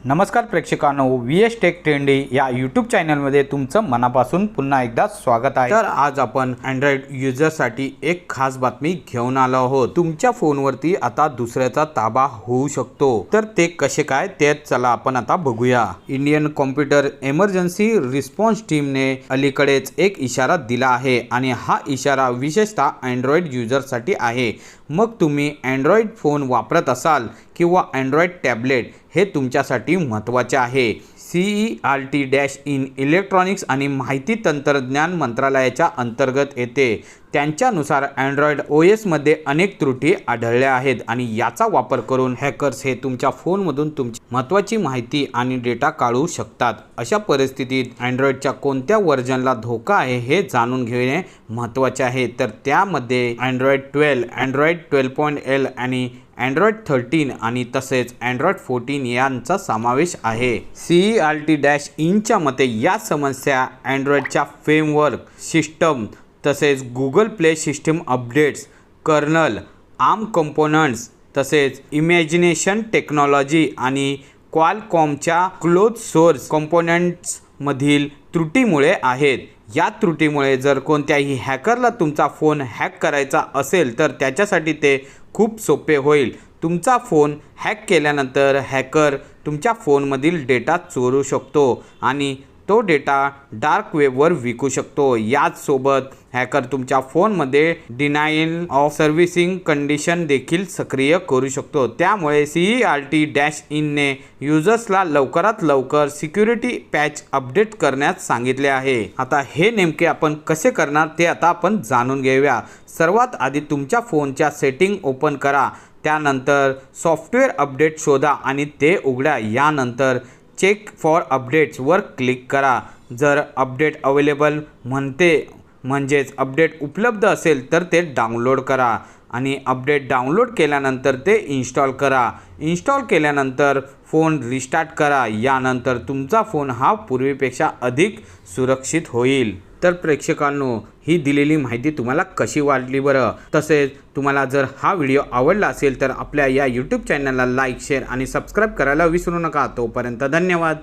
नमस्कार प्रेक्षकांनो, VS take trendy या YouTube चॅनलमध्ये तुमचं मनापासून पुन्हा एकदा स्वागत आहे। तर आज आपण अँड्रॉइड युजरसाठी एक खास बातमी घेऊन आलो आहोत। तुमच्या फोनवरती आता दुसऱ्याचा ताबा होऊ शकतो। तर ते कसे काय ते चला आपण आता बघूया। इंडियन कॉम्प्युटर इमर्जन्सी रिस्पॉन्स टीमने अलीकडेच एक इशारा दिला आहे आणि हा इशारा विशेषतः अँड्रॉइड युजरसाठी आहे। मग तुम्ही अँड्रॉइड फोन वापरत असाल किंवा अँड्रॉइड टॅबलेट, हे तुमच्यासाठी महत्त्वाचे आहे। CERT-in इलेक्ट्रॉनिक्स आणि माहिती तंत्रज्ञान मंत्रालयाच्या अंतर्गत येते। त्यांच्यानुसार अँड्रॉइड OS मध्ये अनेक त्रुटी आढळल्या आहेत आणि याचा वापर करून हॅकर्स हे तुमच्या फोनमधून तुमची महत्त्वाची माहिती आणि डेटा काढू शकतात। अशा परिस्थितीत अँड्रॉइडच्या कोणत्या व्हर्जनला धोका आहे हे जाणून घेणे महत्त्वाचे आहे। तर त्यामध्ये अँड्रॉइड 12, अँड्रॉइड 12.L आणि अँड्रॉइड 13 आणि तसेच अँड्रॉइड 14 यांचा समावेश आहे। CERT-inच्या मते या समस्या अँड्रॉइडच्या फ्रेमवर्क सिस्टम तसेच Google play system updates, kernel, ARM components तसेच इमॅजिनेशन टेक्नॉलॉजी आणि क्वालकॉमच्या क्लोज सोर्स कंपोनंट्स मधील त्रुटीमुळे आहेत। या त्रुटीमुळे जर कोणत्याही हॅकरला तुमचा फोन हॅक करायचा असेल तर त्याच्यासाठी ते खूप सोपे होईल। तुमचा फोन हॅक केल्यानंतर हॅकर तुमच्या फोनमधील डेटा चोरू शकतो आणि तो डेटा डार्क वेबवर विकू शकतो। याचसोबत हॅकर तुमच्या फोनमध्ये डिनायल ऑफ सर्व्हिसिंग कंडिशन देखील सक्रिय करू शकतो। त्यामुळे CERT-inने युजर्सला लवकरात लवकर सिक्युरिटी पॅच अपडेट करण्यास सांगितले आहे। आता हे नेमके आपण कसे करणार ते आता आपण जाणून घेऊया। सर्वात आधी तुमच्या फोनच्या सेटिंग ओपन करा, त्यानंतर सॉफ्टवेअर अपडेट शोधा आणि ते उघडा। यानंतर चेक फॉर अपडेट्सवर क्लिक करा। जर अपडेट अवेलेबल म्हणजेच अपडेट उपलब्ध असेल तर ते डाउनलोड करा आणि अपडेट डाउनलोड केल्यानंतर ते इन्स्टॉल करा। इन्स्टॉल केल्यानंतर फोन रिस्टार्ट करा। यानंतर तुमचा फोन हा पूर्वीपेक्षा अधिक सुरक्षित होईल। तर प्रेक्षकांनो, ही दिलेली माहिती तुम्हाला कशी वाटली बरं? तसेच तुम्हाला जर हा व्हिडिओ आवडला असेल तर आपल्या या यूट्यूब चॅनलला लाईक, शेअर आणि सबस्क्राईब करायला विसरू नका। तोपर्यंत धन्यवाद।